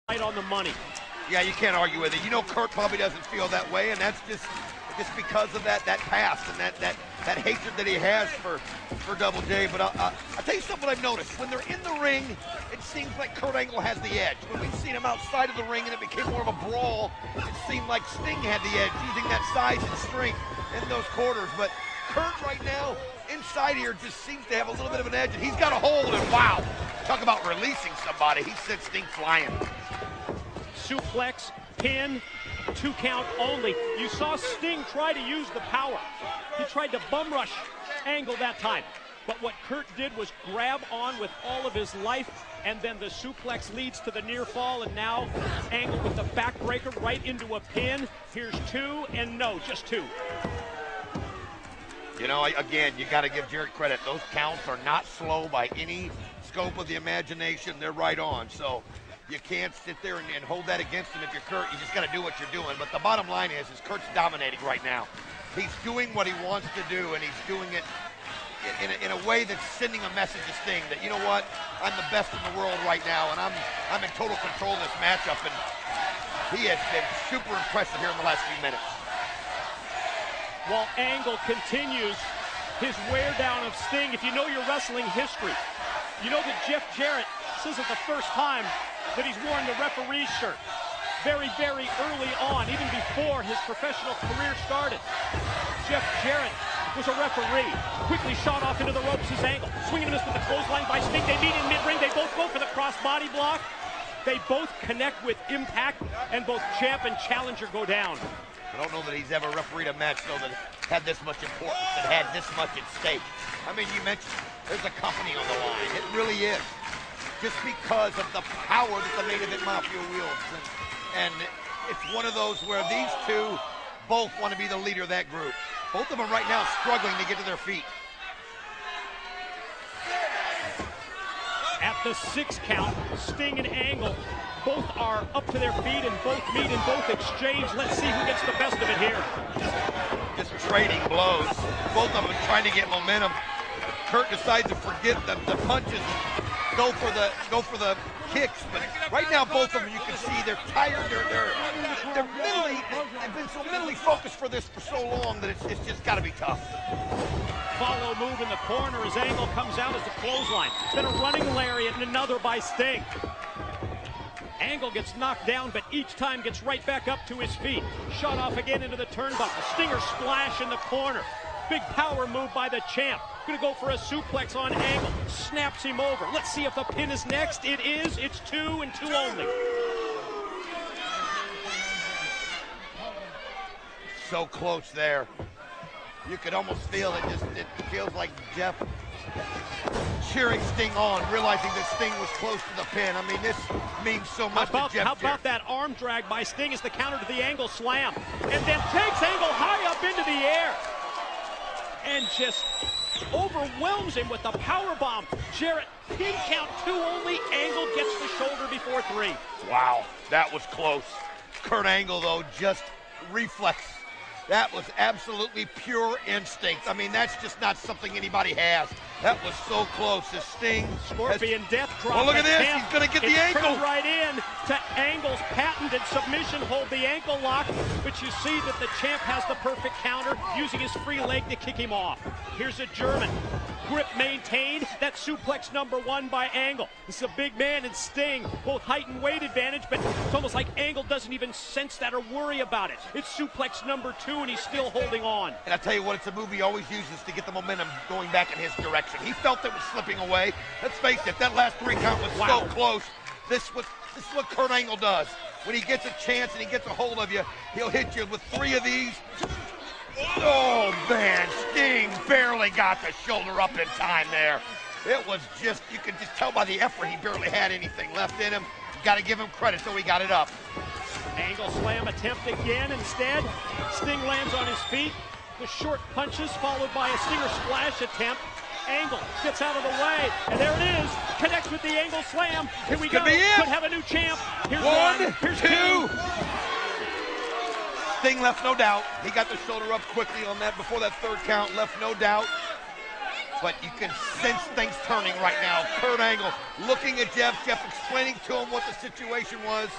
right on the money. Yeah, you can't argue with it. You know Kurt probably doesn't feel that way, and that's just because of that past and that hatred that he has for Double J. But I'll tell you something I've noticed. When they're in the ring, it seems like Kurt Angle has the edge. When we've seen him outside of the ring and it became more of a brawl, it seemed like Sting had the edge, using that size and strength in those quarters. But Kurt right now, inside here, just seems to have a little bit of an edge, and he's got a hold, and wow, talk about releasing somebody. He sent Sting flying. Suplex, pin, 2 count only. You saw Sting try to use the power. He tried to bum rush Angle that time. But what Kurt did was grab on with all of his life, and then the suplex leads to the near fall, and now Angle with the backbreaker right into a pin. Here's 2, and no, just 2. You know, again, you got to give Jarrett credit. Those counts are not slow by any scope of the imagination. They're right on. So you can't sit there and hold that against him if you're Kurt. You just got to do what you're doing. But the bottom line is Kurt's dominating right now. He's doing what he wants to do, and he's doing it in a way that's sending a message to Sting that, you know what, I'm the best in the world right now, and I'm in total control of this matchup. And he has been super impressive here in the last few minutes. While Angle continues his wear down of Sting, if you know your wrestling history, you know that Jeff Jarrett, this isn't the first time that he's worn the referee's shirt. Very, very early on, even before his professional career started, Jeff Jarrett was a referee. Quickly shot off into the ropes as Angle, swinging and miss with the clothesline by Sting. They meet in mid-ring. They both go for the cross-body block. They both connect with impact, and both champ and challenger go down. I don't know that he's ever refereed a match, though, that had this much importance, that had this much at stake. I mean, you mentioned there's a company on the line. It really is. Just because of the power that the Main Event Mafia wields. And it's one of those where these two both want to be the leader of that group. Both of them right now struggling to get to their feet. At the 6 count, Sting and Angle both are up to their feet and both meet and both exchange. Let's see who gets the best of it here. Just trading blows. Both of them trying to get momentum. Kurt decides to forget the punches and go for the kicks. But right now, both of them, you can see they're tired. They've been so mentally focused for this for so long that it's just got to be tough. Follow move in the corner as Angle comes out as the clothesline. Then a running lariat and another by Sting. Angle gets knocked down, but each time gets right back up to his feet. Shot off again into the turnbuckle. Stinger splash in the corner. Big power move by the champ. Gonna go for a suplex on Angle. Snaps him over. Let's see if the pin is next. It is. It's 2 and 2 only. So close there. You could almost feel it. It feels like Jeff cheering Sting on, realizing that Sting was close to the pin. I mean, this means so much to Jeff. How about that arm drag by Sting as the counter to the Angle slam? And then takes Angle high up into the air and just overwhelms him with the power bomb. Jarrett, pin count 2 only. Angle gets the shoulder before 3. Wow, that was close. Kurt Angle, though, just reflex. That was absolutely pure instinct. I mean, that's just not something anybody has. That was so close. The Sting. Scorpion death drop. Oh, look at this. He's going to get the ankle. Right in to Angle's patented submission hold, the ankle lock. But you see that the champ has the perfect counter, using his free leg to kick him off. Here's a German. Grip maintained. That suplex number 1 by Angle. This is a big man and Sting, both height and weight advantage, but it's almost like Angle doesn't even sense that or worry about it. It's suplex number 2, and he's still holding on. And I tell you what, it's a move he always uses to get the momentum going back in his direction. He felt it was slipping away. Let's face it, that last 3 count was so close. This is what Kurt Angle does. When he gets a chance and he gets a hold of you, he'll hit you with 3 of these. Oh, man, Sting barely got the shoulder up in time there. It was just, you could just tell by the effort he barely had anything left in him. You got to give him credit, so he got it up. Angle slam attempt again. Instead, Sting lands on his feet. The short punches followed by a Stinger splash attempt. Angle gets out of the way, and there it is. Connects with the Angle slam. Here we go. Could have a new champ. Here's 1. Here's 2. Sting left no doubt. He got the shoulder up quickly on that before that 3rd count. Left no doubt. but you can sense things turning right now. Kurt Angle looking at Jeff explaining to him what the situation was.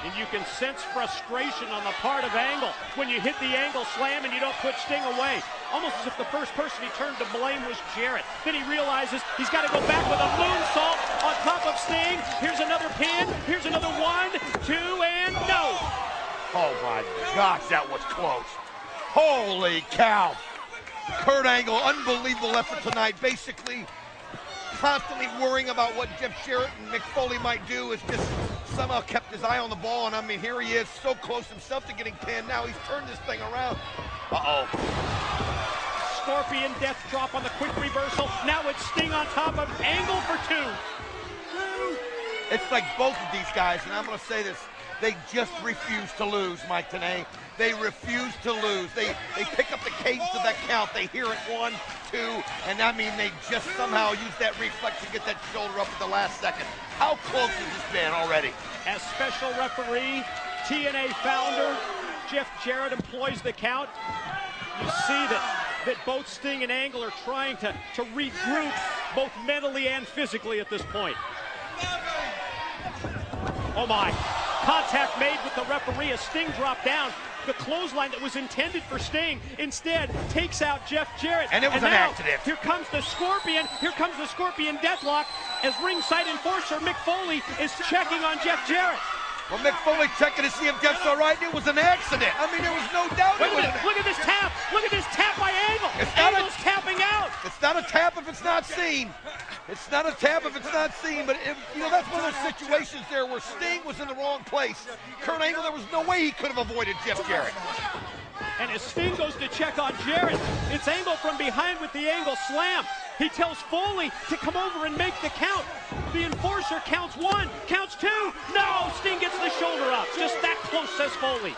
And you can sense frustration on the part of Angle when you hit the Angle slam and you don't put Sting away. Almost as if the first person he turned to blame was Jarrett. Then he realizes he's got to go back with a moonsault on top of Sting. Here's another pin. Here's another 1, 2, and no. Oh my gosh, that was close. Holy cow. Kurt Angle, unbelievable effort tonight. Basically, constantly worrying about what Jeff Jarrett and Mick Foley might do, is just somehow kept his eye on the ball. And I mean, here he is, so close himself to getting pinned. Now he's turned this thing around. Uh-oh. Scorpion death drop on the quick reversal. Now it's Sting on top of Angle for 2. It's like both of these guys, and I'm going to say this, they just refuse to lose, Mike Tenay. They refuse to lose. They pick up the cadence of that count. They hear it 1, 2, and I mean, they just somehow use that reflex to get that shoulder up at the last second. How close has this been already? As special referee, TNA founder Jeff Jarrett employs the count. You see that both Sting and Angle are trying to regroup both mentally and physically at this point. Oh my. Contact made with the referee as Sting dropped down. The clothesline that was intended for Sting instead takes out Jeff Jarrett. And it was an accident. Here comes the Scorpion. Here comes the Scorpion deathlock as ringside enforcer Mick Foley is checking on Jeff Jarrett. Well, Mick Foley checking to see if Jeff's all right. It was an accident. I mean, there was no doubt. Look at this tap. Look at this tap by Angle. Angle's tapping out. It's not a tap if it's not seen. It's not a tap if it's not seen, but you know, that's one of those situations there where Sting was in the wrong place. Kurt Angle, there was no way he could have avoided Jeff Jarrett. And as Sting goes to check on Jarrett, it's Angle from behind with the Angle slam. He tells Foley to come over and make the count. The enforcer counts 1, counts 2. No, Sting gets the shoulder up. Just that close, says Foley.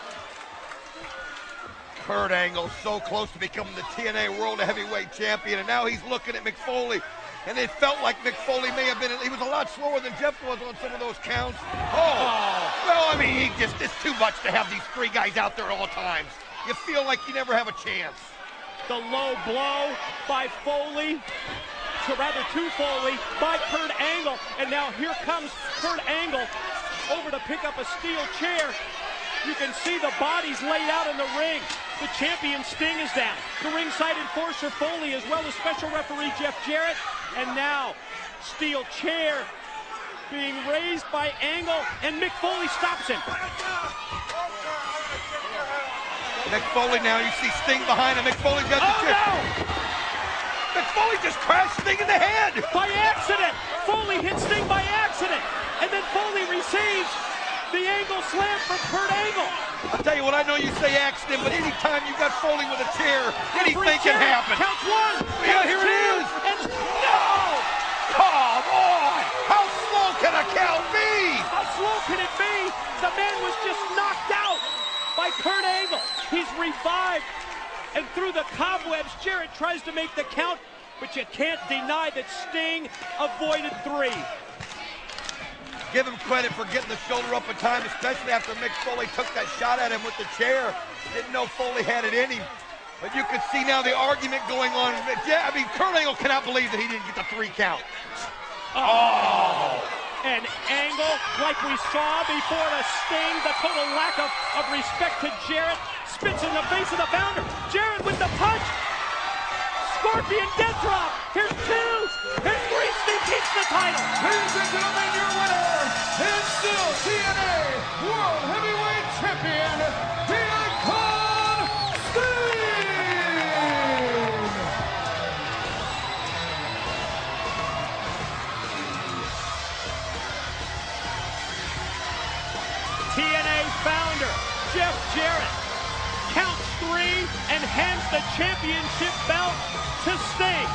Kurt Angle so close to becoming the TNA World Heavyweight Champion, and now he's looking at Mick Foley. And it felt like Mick Foley may have been, he was a lot slower than Jeff was on some of those counts. Oh, well, I mean, it's too much to have these 3 guys out there at all times. You feel like you never have a chance. The low blow by Foley, to Foley, by Kurt Angle. And now here comes Kurt Angle over to pick up a steel chair. You can see the bodies laid out in the ring. The champion Sting is down. The ringside enforcer Foley, as well as special referee Jeff Jarrett. And now, steel chair being raised by Angle, and Mick Foley stops him. Mick Foley now, you see Sting behind him. Mick Foley does the chip. No! Mick Foley just crashed Sting in the head. By accident. Foley hits Sting by accident. And then Foley receives the Angle slam from Kurt Angle. I'll tell you what, I know you say accident, but anytime you got Foley with a chair, anything can happen. Counts 1, Yeah, counts here 2, it is. and no! Come on! How slow can a count be? How slow can it be? The man was just knocked out by Kurt Angle. He's revived, and through the cobwebs, Jarrett tries to make the count, but you can't deny that Sting avoided 3. Give him credit for getting the shoulder up in time, especially after Mick Foley took that shot at him with the chair. Didn't know Foley had it in him. But you can see now the argument going on. I mean, Kurt Angle cannot believe that he didn't get the 3 count. Oh! And Angle, like we saw before the Sting, the total lack of respect to Jarrett, spits in the face of the founder. Jarrett with the punch. Scorpion death drop. Here's 2. Here's 3. Sting keeps the title. Ladies and gentlemen, your winner is still TNA World Heavyweight Champion, the Icon Sting! TNA founder Jeff Jarrett counts 3 and hands the championship belt to Sting.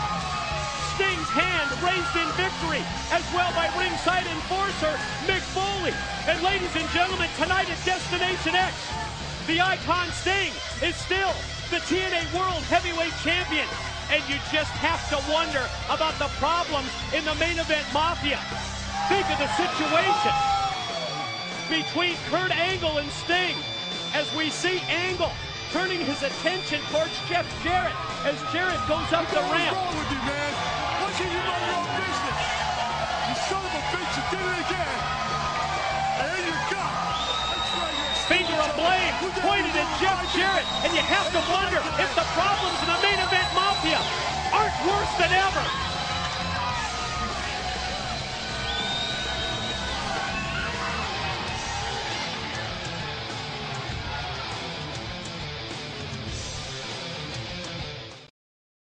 Sting's hand raised in victory, as well by ringside enforcer Mick Foley. And ladies and gentlemen, tonight at Destination X, the Icon Sting is still the TNA World Heavyweight Champion. And you just have to wonder about the problems in the main event Mafia. Think of the situation between Kurt Angle and Sting, as we see Angle turning his attention towards Jeff Jarrett as Jarrett goes up the ramp. What's wrong with you, man? Why can't you run your own business? You son of a bitch, you did it again. And then you got. Finger of blame pointed at Jeff Jarrett, and you have to wonder,